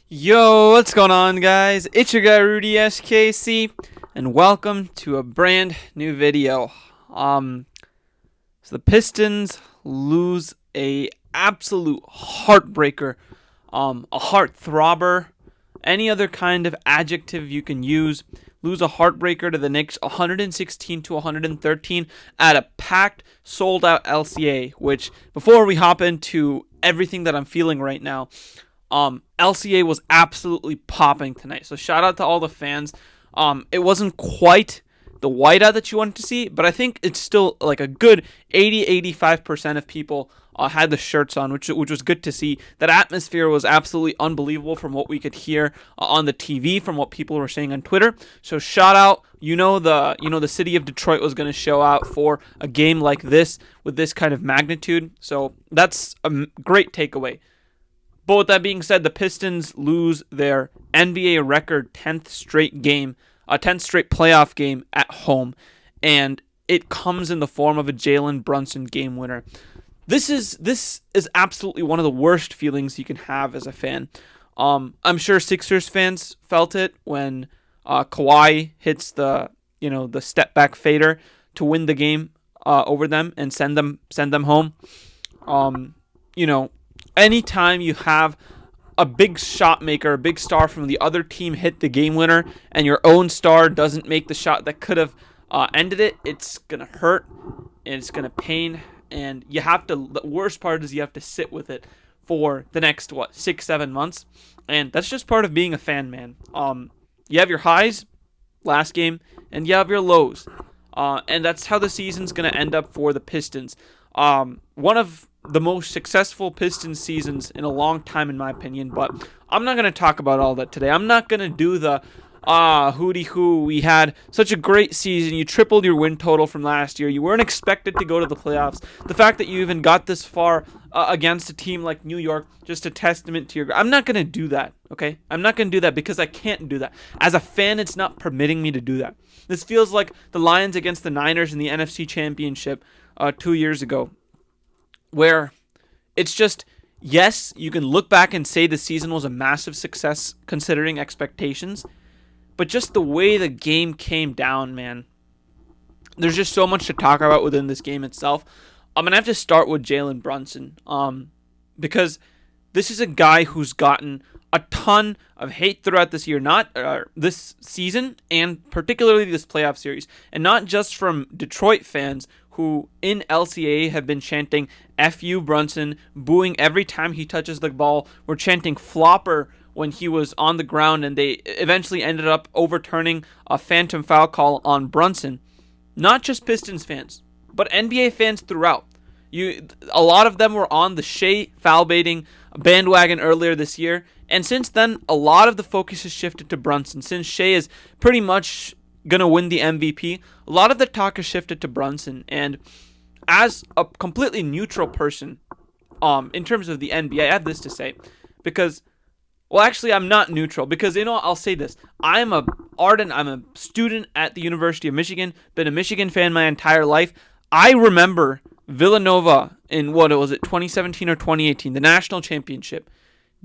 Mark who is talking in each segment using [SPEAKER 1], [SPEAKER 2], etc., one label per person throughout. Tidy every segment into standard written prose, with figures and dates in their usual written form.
[SPEAKER 1] Yo, what's going on, guys? It's your guy Rudy SKC, and welcome to a brand new video. So the Pistons lose a absolute heartbreaker, a heart throbber, any other kind of adjective you can use. Lose a heartbreaker to the Knicks, 116 to 113 at a packed, sold-out LCA. Which, before we hop into everything that I'm feeling right now. LCA was absolutely popping tonight. So shout out to all the fans. It wasn't quite the whiteout that you wanted to see, but I think it's still like a good 80-85% of people had the shirts on, which was good to see. That atmosphere was absolutely unbelievable from what we could hear on the TV, from what people were saying on Twitter. So shout out. The city of Detroit was going to show out for a game like this with this kind of magnitude. So that's a great takeaway. But with that being said, the Pistons lose their NBA record 10th straight game, a 10th straight playoff game at home, and it comes in the form of a Jalen Brunson game winner. This is absolutely one of the worst feelings you can have as a fan. I'm sure Sixers fans felt it when Kawhi hits the step back fader to win the game over them and send them home. Anytime you have a big shot maker, a big star from the other team hit the game winner, and your own star doesn't make the shot that could have ended it, it's going to hurt, and it's going to pain, and the worst part is you have to sit with it for the next, 6-7 months, and that's just part of being a fan, man. You have your highs, last game, and you have your lows, and that's how the season's going to end up for the Pistons. One of the most successful Pistons seasons in a long time, in my opinion, but I'm not going to talk about all that today. I'm not going to do the hooty-hoo. We had such a great season. You tripled your win total from last year. You weren't expected to go to the playoffs. The fact that you even got this far against a team like New York, just a testament to your... I'm not going to do that, okay? I'm not going to do that because I can't do that. As a fan, it's not permitting me to do that. This feels like the Lions against the Niners in the NFC Championship 2 years ago, where it's just, yes, you can look back and say the season was a massive success considering expectations, but just the way the game came down, man, there's just so much to talk about within this game itself. I'm going to have to start with Jalen Brunson, because this is a guy who's gotten a ton of hate throughout this year, this season, and particularly this playoff series, and not just from Detroit fans who in LCA have been chanting F you Brunson, booing every time he touches the ball. We're chanting flopper when he was on the ground, and they eventually ended up overturning a phantom foul call on Brunson. Not just Pistons fans, but NBA fans throughout. A lot of them were on the Shea foul baiting bandwagon earlier this year, and since then, a lot of the focus has shifted to Brunson. Since Shea is pretty much going to win the MVP, a lot of the talk has shifted to Brunson. And as a completely neutral person, in terms of the NBA, I have this to say, because, well, actually, I'm not neutral, because, I'll say this. I'm a student at the University of Michigan, been a Michigan fan my entire life. I remember Villanova in, 2017 or 2018, the national championship.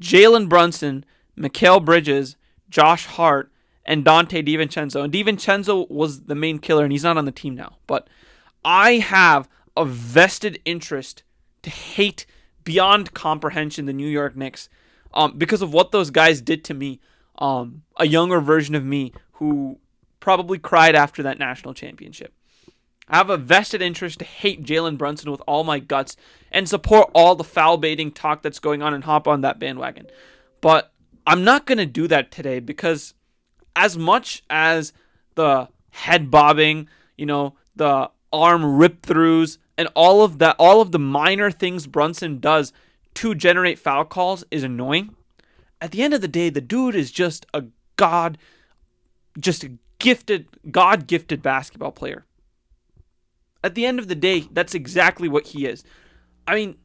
[SPEAKER 1] Jalen Brunson, Mikal Bridges, Josh Hart, and Dante DiVincenzo. And DiVincenzo was the main killer, and he's not on the team now. But I have a vested interest to hate beyond comprehension the New York Knicks because of what those guys did to me, a younger version of me who probably cried after that national championship. I have a vested interest to hate Jalen Brunson with all my guts and support all the foul baiting talk that's going on and hop on that bandwagon. But I'm not going to do that today because as much as the head bobbing, the arm rip-throughs, and all of the minor things Brunson does to generate foul calls is annoying, at the end of the day, the dude is just a God-gifted basketball player. At the end of the day, that's exactly what he is. I mean,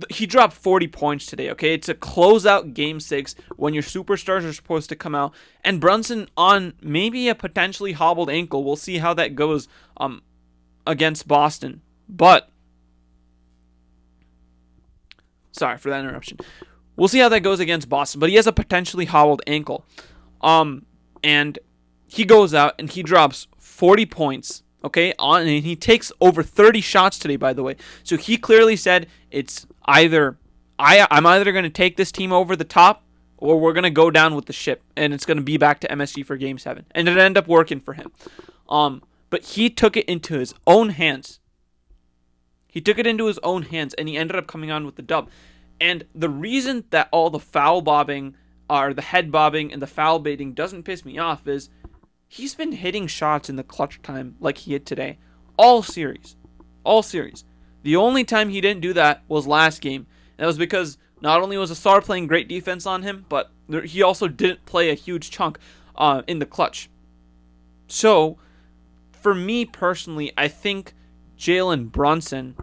[SPEAKER 1] he dropped 40 points today, okay? It's a closeout Game 6 when your superstars are supposed to come out. And Brunson on maybe a potentially hobbled ankle. We'll see how that goes against Boston. But, sorry for that interruption. We'll see how that goes against Boston, but he has a potentially hobbled ankle. And he goes out and he drops 40 points, okay? And he takes over 30 shots today, by the way. So he clearly said it's either I'm either going to take this team over the top or we're going to go down with the ship and it's going to be back to MSG for Game 7. And it ended up working for him. But he took it into his own hands. He took it into his own hands and he ended up coming on with the dub. And the reason that all the foul bobbing, or the head bobbing and the foul baiting doesn't piss me off is he's been hitting shots in the clutch time like he hit today. All series. All series. The only time he didn't do that was last game. And that was because not only was Asar playing great defense on him, but he also didn't play a huge chunk in the clutch. So, for me personally, I think Jalen Brunson...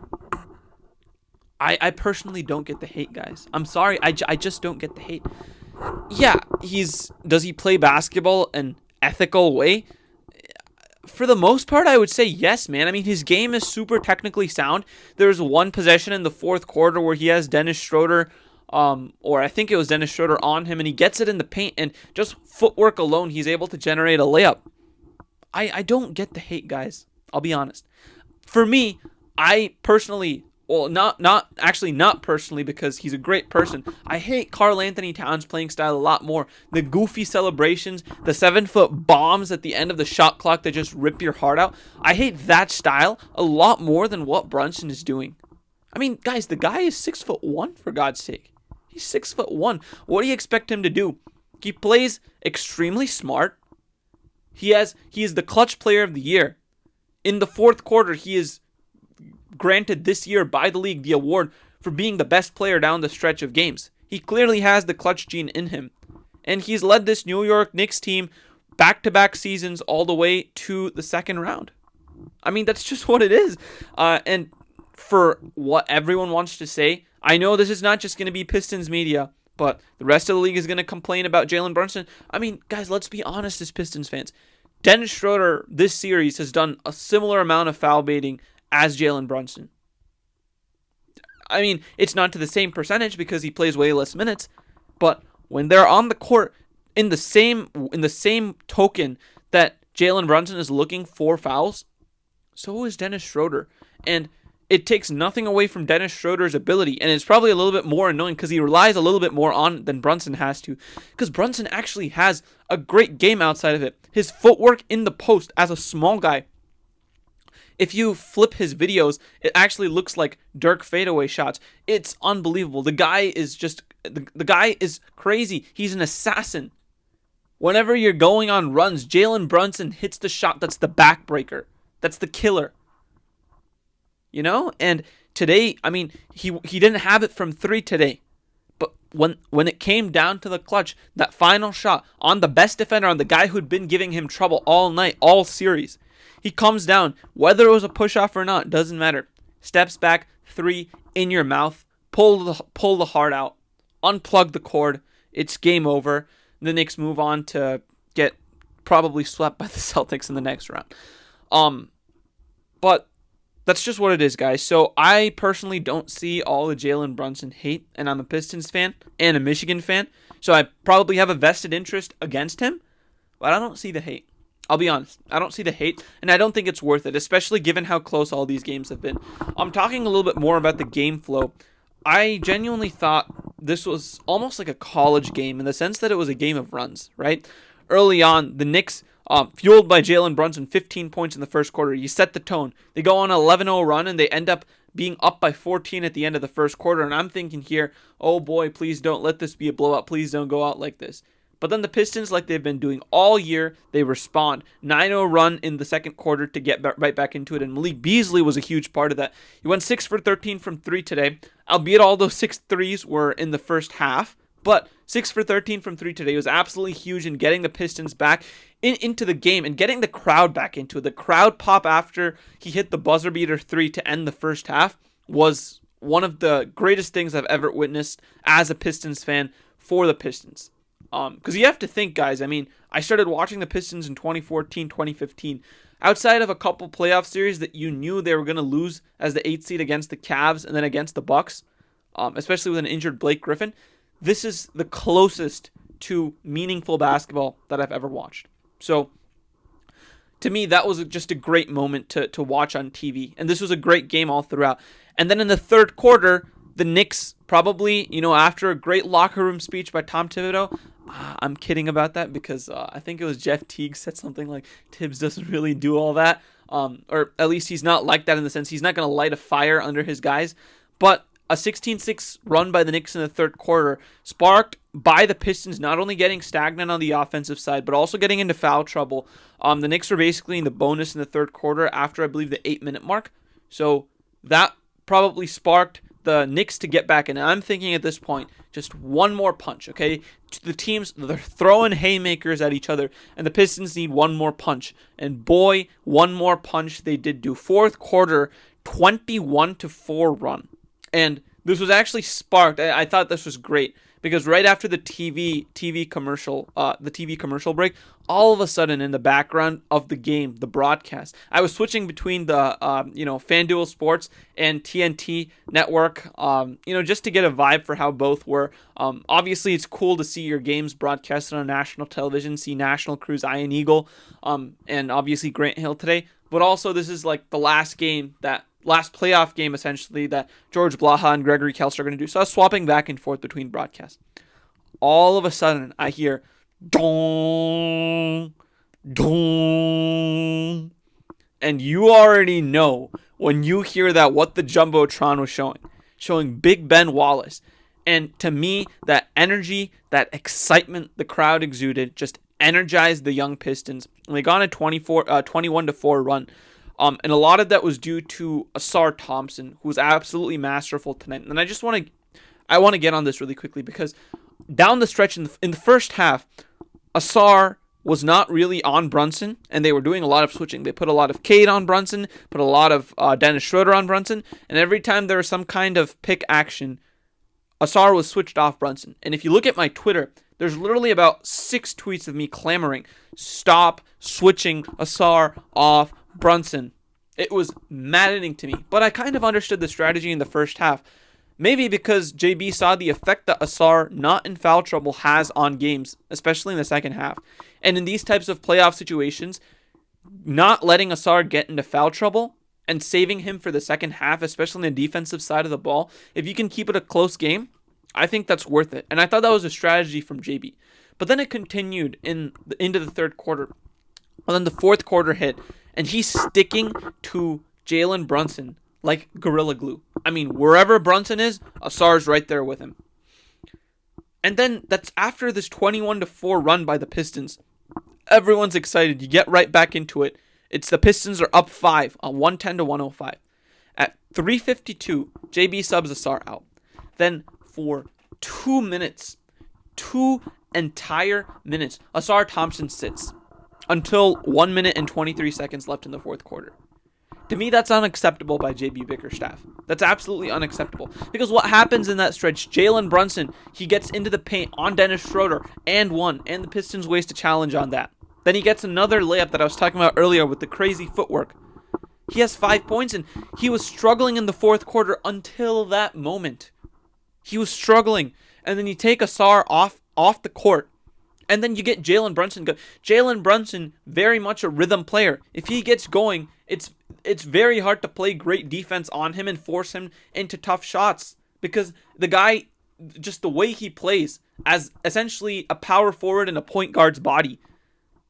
[SPEAKER 1] I personally don't get the hate, guys. I'm sorry. I just don't get the hate. Yeah, does he play basketball an ethical way? For the most part, I would say yes, man. I mean, his game is super technically sound. There's one possession in the fourth quarter where he has Dennis Schroeder, or I think it was Dennis Schroeder on him, and he gets it in the paint, and just footwork alone, he's able to generate a layup. I don't get the hate, guys. I'll be honest. For me, I personally... Well, not personally because he's a great person. I hate Karl Anthony Towns' playing style a lot more. The goofy celebrations, the 7-foot bombs at the end of the shot clock that just rip your heart out. I hate that style a lot more than what Brunson is doing. I mean, guys, the guy is 6'1", for God's sake. He's 6'1". What do you expect him to do? He plays extremely smart. He is the clutch player of the year. In the fourth quarter, he is granted this year by the league the award for being the best player down the stretch of games. He clearly has the clutch gene in him. And he's led this New York Knicks team back-to-back seasons all the way to the second round. I mean, that's just what it is. And for what everyone wants to say, I know this is not just going to be Pistons media, but the rest of the league is going to complain about Jalen Brunson. I mean, guys, let's be honest as Pistons fans. Dennis Schroeder this series has done a similar amount of foul baiting as Jalen Brunson. I mean, it's not to the same percentage because he plays way less minutes, but when they're on the court in the same token that Jalen Brunson is looking for fouls, so is Dennis Schroeder. And it takes nothing away from Dennis Schroeder's ability, and it's probably a little bit more annoying because he relies a little bit more on than Brunson has to, because Brunson actually has a great game outside of it. His footwork in the post as a small guy, if you flip his videos, it actually looks like Dirk fadeaway shots. It's unbelievable. The guy is crazy. He's an assassin. Whenever you're going on runs, Jalen Brunson hits the shot that's the backbreaker. That's the killer. You know? And today, I mean, he didn't have it from 3 today. But when it came down to the clutch, that final shot on the best defender, on the guy who'd been giving him trouble all night, all series, he comes down, whether it was a push-off or not, doesn't matter. Steps back, 3, in your mouth, pull the heart out, unplug the cord, it's game over. The Knicks move on to get probably swept by the Celtics in the next round. But that's just what it is, guys. So I personally don't see all the Jalen Brunson hate, and I'm a Pistons fan and a Michigan fan, so I probably have a vested interest against him, but I don't see the hate. I'll be honest. I don't see the hate, and I don't think it's worth it, especially given how close all these games have been. I'm talking a little bit more about the game flow. I genuinely thought this was almost like a college game in the sense that it was a game of runs, right? Early on, the Knicks, fueled by Jalen Brunson, 15 points in the first quarter. You set the tone. They go on an 11-0 run, and they end up being up by 14 at the end of the first quarter, and I'm thinking here, oh boy, please don't let this be a blowout. Please don't go out like this. But then the Pistons, like they've been doing all year, they respond. 9-0 run in the second quarter to get right back into it. And Malik Beasley was a huge part of that. He went 6 for 13 from 3 today. Albeit all those 6 threes were in the first half. But 6 for 13 from 3 today was absolutely huge in getting the Pistons back into the game and getting the crowd back into it. The crowd pop after he hit the buzzer beater 3 to end the first half was one of the greatest things I've ever witnessed as a Pistons fan for the Pistons. Because you have to think, guys, I mean, I started watching the Pistons in 2014, 2015. Outside of a couple playoff series that you knew they were going to lose as the 8th seed against the Cavs and then against the Bucks, especially with an injured Blake Griffin, this is the closest to meaningful basketball that I've ever watched. So to me, that was just a great moment to watch on TV. And this was a great game all throughout. And then in the third quarter, the Knicks probably, after a great locker room speech by Tom Thibodeau, I'm kidding about that because I think it was Jeff Teague said something like Tibbs doesn't really do all that. Or at least he's not like that in the sense he's not going to light a fire under his guys. But a 16-6 run by the Knicks in the third quarter, sparked by the Pistons not only getting stagnant on the offensive side, but also getting into foul trouble. The Knicks were basically in the bonus in the third quarter after, I believe, the 8-minute mark. So that probably sparked the Knicks to get back in. And I'm thinking at this point, just one more punch, okay? The teams, they're throwing haymakers at each other, and the Pistons need one more punch. And boy, one more punch they did do. Fourth quarter, 21-4 run. And this was actually sparked. I thought this was great because right after the TV commercial break, all of a sudden in the background of the game, the broadcast, I was switching between the FanDuel Sports and TNT Network, just to get a vibe for how both were. Obviously, it's cool to see your games broadcasted on national television. See National Cruz, Iron Eagle, and obviously Grant Hill today. But also, this is like the last playoff game, essentially, that George Blaha and Gregory Kelso are going to do. So I was swapping back and forth between broadcasts. All of a sudden, I hear, dong, dong. And you already know when you hear that what the Jumbotron was showing Big Ben Wallace. And to me, that energy, that excitement the crowd exuded just energized the young Pistons. And they got a 21-4 run. And a lot of that was due to Asar Thompson, who was absolutely masterful tonight. And I want to get on this really quickly because down the stretch in the first half, Asar was not really on Brunson, and they were doing a lot of switching. They put a lot of Cade on Brunson, put a lot of Dennis Schroeder on Brunson, and every time there was some kind of pick action, Asar was switched off Brunson. And if you look at my Twitter, there's literally about 6 tweets of me clamoring, stop switching Asar off Brunson. It was maddening to me, but I kind of understood the strategy in the first half. Maybe because JB saw the effect that Asar not in foul trouble has on games, especially in the second half. And in these types of playoff situations, not letting Asar get into foul trouble and saving him for the second half, especially on the defensive side of the ball, if you can keep it a close game, I think that's worth it. And I thought that was a strategy from JB. But then it continued into the third quarter. And then the fourth quarter hit, and he's sticking to Jalen Brunson like Gorilla Glue. I mean, wherever Brunson is, Asar's right there with him. And then that's after this 21-4 run by the Pistons. Everyone's excited. You get right back into it. It's the Pistons are up 5 on 110-105. At 3:52, JB subs Asar out. Then for 2 minutes, 2 entire minutes, Asar Thompson sits until 1 minute and 23 seconds left in the fourth quarter. To me, that's unacceptable by JB Bickerstaff. That's absolutely unacceptable. Because what happens in that stretch, Jalen Brunson, he gets into the paint on Dennis Schroeder and the Pistons waste a challenge on that. Then he gets another layup that I was talking about earlier with the crazy footwork. He has 5 points, and he was struggling in the fourth quarter until that moment. He was struggling. And then you take Asar off the court. And then you get Jalen Brunson go. Jalen Brunson, very much a rhythm player. If he gets going, it's very hard to play great defense on him and force him into tough shots. Because the guy, just the way he plays, as essentially a power forward in a point guard's body,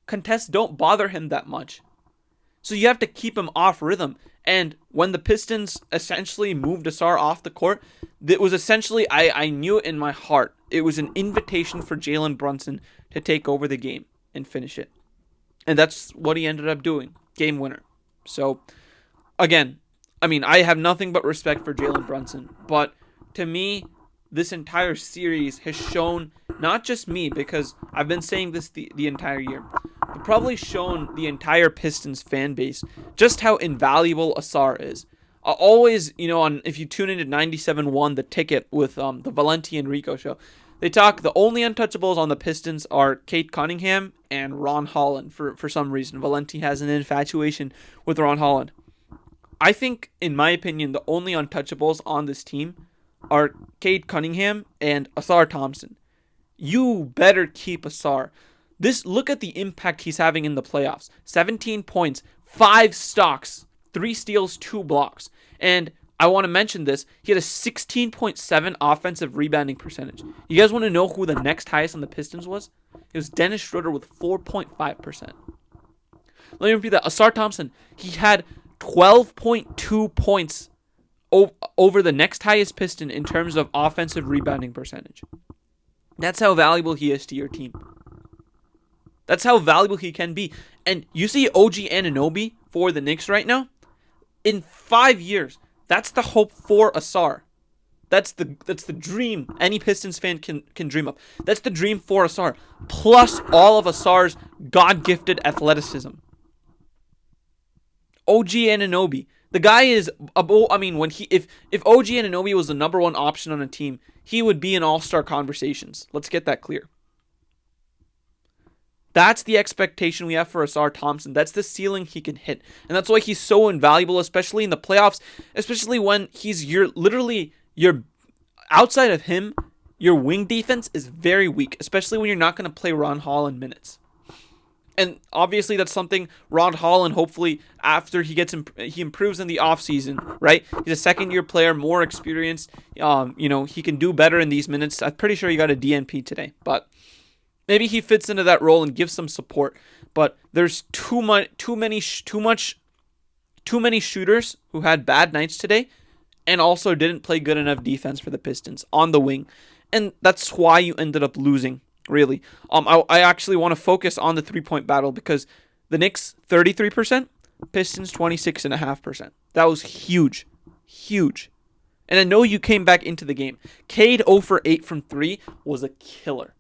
[SPEAKER 1] contests don't bother him that much. So you have to keep him off rhythm. And when the Pistons essentially moved Asar off the court, it was essentially, I knew it in my heart. It was an invitation for Jalen Brunson to take over the game and finish it. And that's what he ended up doing. Game winner. So, again, I mean, I have nothing but respect for Jalen Brunson. But to me, this entire series has shown, not just me, because I've been saying this the entire year, but probably shown the entire Pistons fan base just how invaluable Asar is. Always, if you tune into 97.1, The Ticket with the Valenti and Rico show, they talk, the only untouchables on the Pistons are Kate Cunningham and Ron Holland for some reason. Valenti has an infatuation with Ron Holland. I think, in my opinion, the only untouchables on this team are Cade Cunningham and Asar Thompson. You better keep Asar. Look at the impact he's having in the playoffs. 17 points, 5 stocks, 3 steals, 2 blocks. And I want to mention this. He had a 16.7 offensive rebounding percentage. You guys want to know who the next highest on the Pistons was? It was Dennis Schroeder with 4.5%. Let me repeat that. Asar Thompson, he had 12.2 points over the next highest Piston in terms of offensive rebounding percentage. That's how valuable he is to your team. That's how valuable he can be. And you see OG Anunoby for the Knicks right now? In 5 years, that's the hope for Asar. That's the dream any Pistons fan can dream of. That's the dream for Asar. Plus all of Asar's God-gifted athleticism. OG Anunoby. The guy is above. I mean, if OG Anunoby was the number one option on a team, he would be in all-star conversations. Let's get that clear. That's the expectation we have for Asar Thompson. That's the ceiling he can hit. And that's why he's so invaluable, especially in the playoffs, especially when you're outside of him, your wing defense is very weak, especially when you're not going to play Ron Hall in minutes. And obviously that's something Ron Holland, hopefully after he improves in the offseason, right? He's a second-year player, more experienced. He can do better in these minutes. I'm pretty sure he got a DNP today, but maybe he fits into that role and gives some support. But there's too many shooters who had bad nights today and also didn't play good enough defense for the Pistons on the wing. And that's why you ended up losing. Really. I actually want to focus on the three-point battle because the Knicks 33%, Pistons 26.5%. That was huge. Huge. And I know you came back into the game. Cade 0 for 8 from 3 was a killer.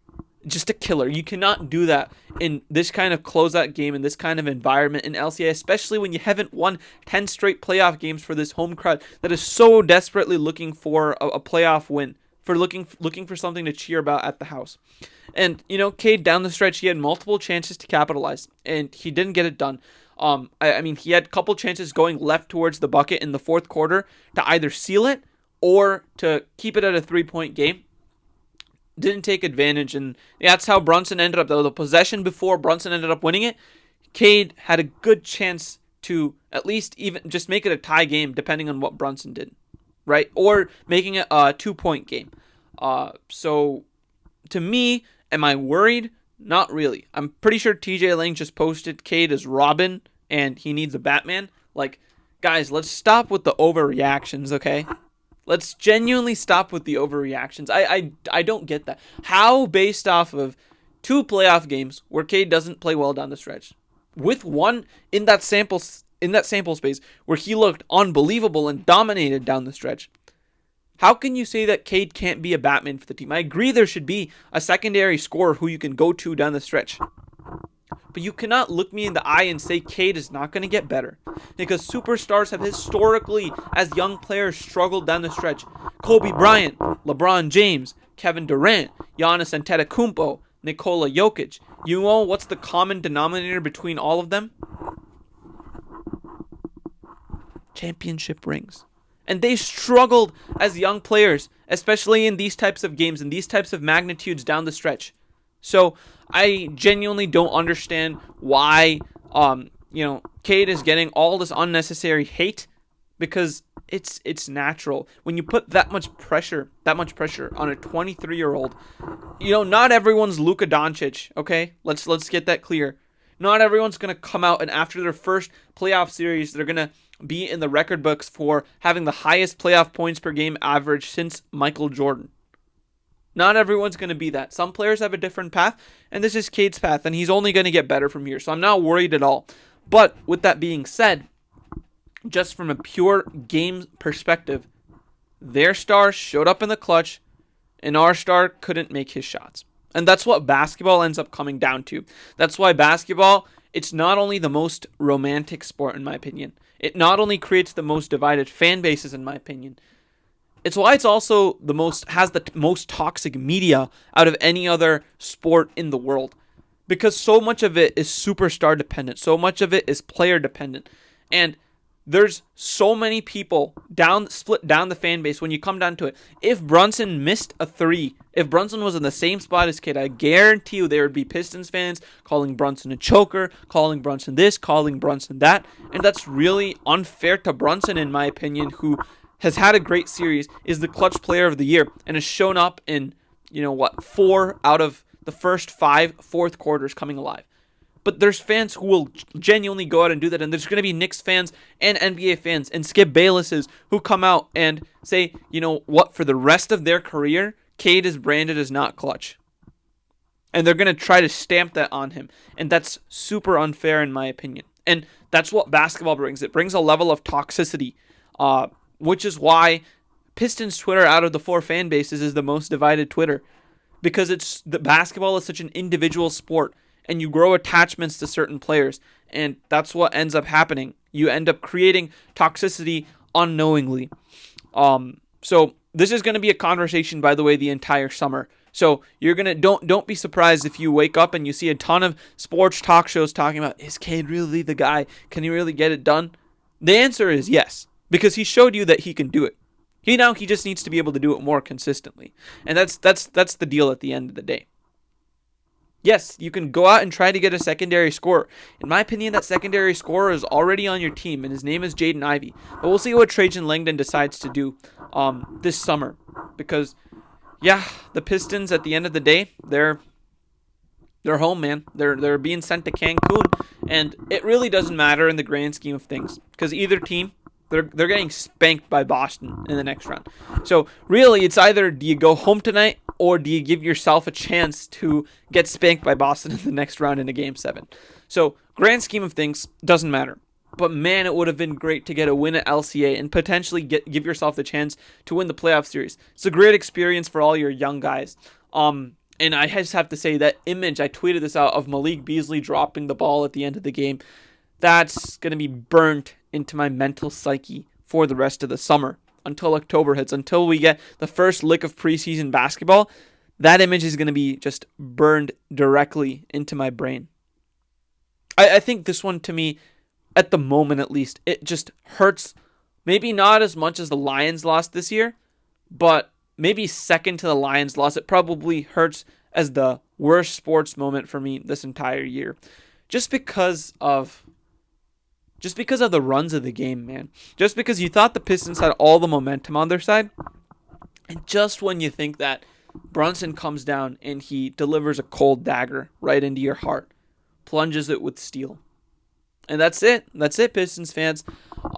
[SPEAKER 1] Just a killer. You cannot do that in this kind of closeout game, in this kind of environment in LCA, especially when you haven't won 10 straight playoff games for this home crowd that is so desperately looking for a playoff win, for looking for something to cheer about at the house. And, Cade down the stretch, he had multiple chances to capitalize, and he didn't get it done. He had a couple chances going left towards the bucket in the fourth quarter to either seal it or to keep it at a three-point game. Didn't take advantage, and that's how Brunson ended up, though. The possession before Brunson ended up winning it, Cade had a good chance to at least even just make it a tie game, depending on what Brunson did, right? Or making it a 2-point game. So, to me, am I worried? Not really. I'm pretty sure TJ Lang just posted Cade as Robin, and he needs a Batman. Like, guys, let's stop with the overreactions, okay? Let's genuinely stop with the overreactions. I don't get that. How, based off of 2 playoff games where Cade doesn't play well down the stretch, with one in that sample space where he looked unbelievable and dominated down the stretch, how can you say that Cade can't be a Batman for the team? I agree there should be a secondary scorer who you can go to down the stretch. But you cannot look me in the eye and say Cade is not going to get better. Because superstars have historically, as young players, struggled down the stretch. Kobe Bryant, LeBron James, Kevin Durant, Giannis Antetokounmpo, Nikola Jokic. You know what's the common denominator between all of them? Championship rings. And they struggled as young players, especially in these types of games and these types of magnitudes down the stretch. So I genuinely don't understand why Cade is getting all this unnecessary hate, because it's natural. When you put that much pressure on a 23-year-old, not everyone's Luka Doncic, okay? Let's get that clear. Not everyone's going to come out and after their first playoff series, they're going to be in the record books for having the highest playoff points per game average since Michael Jordan. Not everyone's going to be that. Some players have a different path, and this is Cade's path, and he's only going to get better from here. So I'm not worried at all. But with that being said, just from a pure game perspective, their star showed up in the clutch, and our star couldn't make his shots. And that's what basketball ends up coming down to. That's why basketball, it's not only the most romantic sport, in my opinion. It not only creates the most divided fan bases, in my opinion. It's why it's also has the most toxic media out of any other sport in the world. Because so much of it is superstar dependent. So much of it is player dependent. And there's so many people split down the fan base when you come down to it. If Brunson missed a three, if Brunson was in the same spot as Cade, I guarantee you there would be Pistons fans calling Brunson a choker, calling Brunson this, calling Brunson that. And that's really unfair to Brunson, in my opinion, who has had a great series, is the clutch player of the year, and has shown up in, 4 out of the first 5 fourth quarters coming alive. But there's fans who will genuinely go out and do that. And there's going to be Knicks fans and NBA fans and Skip Baylesses who come out and say, for the rest of their career, Cade is branded as not clutch. And they're going to try to stamp that on him. And that's super unfair in my opinion. And that's what basketball brings. It brings a level of toxicity, which is why Pistons Twitter out of the 4 fan bases is the most divided Twitter. Because the basketball is such an individual sport. And you grow attachments to certain players. And that's what ends up happening. You end up creating toxicity unknowingly. So this is going to be a conversation, by the way, the entire summer. So you're going to don't be surprised if you wake up and you see a ton of sports talk shows talking about, is Cade really the guy? Can he really get it done? The answer is yes, because he showed you that he can do it. He just needs to be able to do it more consistently. And that's the deal at the end of the day. Yes, you can go out and try to get a secondary scorer. In my opinion, that secondary scorer is already on your team, and his name is Jaden Ivey. But we'll see what Trajan Langdon decides to do this summer. Because, the Pistons, at the end of the day, they're home, man. They're being sent to Cancun, and it really doesn't matter in the grand scheme of things. Because either team, they're getting spanked by Boston in the next round. So, really, it's either do you go home tonight, or do you give yourself a chance to get spanked by Boston in the next round in a Game 7? So, grand scheme of things, doesn't matter. But man, it would have been great to get a win at LCA and potentially give yourself the chance to win the playoff series. It's a great experience for all your young guys. And I just have to say, that image, I tweeted this out, of Malik Beasley dropping the ball at the end of the game, that's going to be burnt into my mental psyche for the rest of the summer. Until October hits, until we get the first lick of preseason basketball, that image is going to be just burned directly into my brain. I think this one, to me, at the moment at least, it just hurts. Maybe not as much as the Lions lost this year, but maybe second to the Lions loss. It probably hurts as the worst sports moment for me this entire year. Just because of the runs of the game, man. Just because you thought the Pistons had all the momentum on their side. And just when you think that, Brunson comes down and he delivers a cold dagger right into your heart. Plunges it with steel. And that's it. That's it, Pistons fans.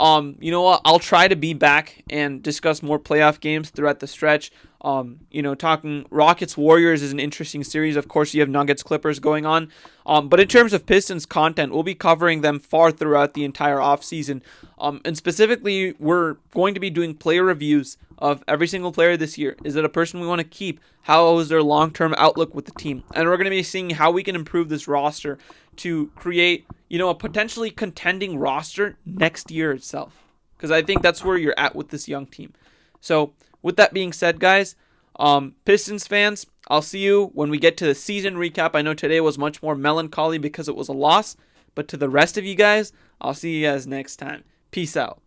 [SPEAKER 1] You know what? I'll try to be back and discuss more playoff games throughout the stretch. Talking Rockets Warriors is an interesting series. Of course, you have Nuggets Clippers going on. But in terms of Pistons content, we'll be covering them far throughout the entire offseason. And specifically, we're going to be doing player reviews of every single player this year. Is it a person we want to keep? How is their long-term outlook with the team? And we're going to be seeing how we can improve this roster to create, a potentially contending roster next year itself. Because I think that's where you're at with this young team. So, with that being said, guys, Pistons fans, I'll see you when we get to the season recap. I know today was much more melancholy because it was a loss. But to the rest of you guys, I'll see you guys next time. Peace out.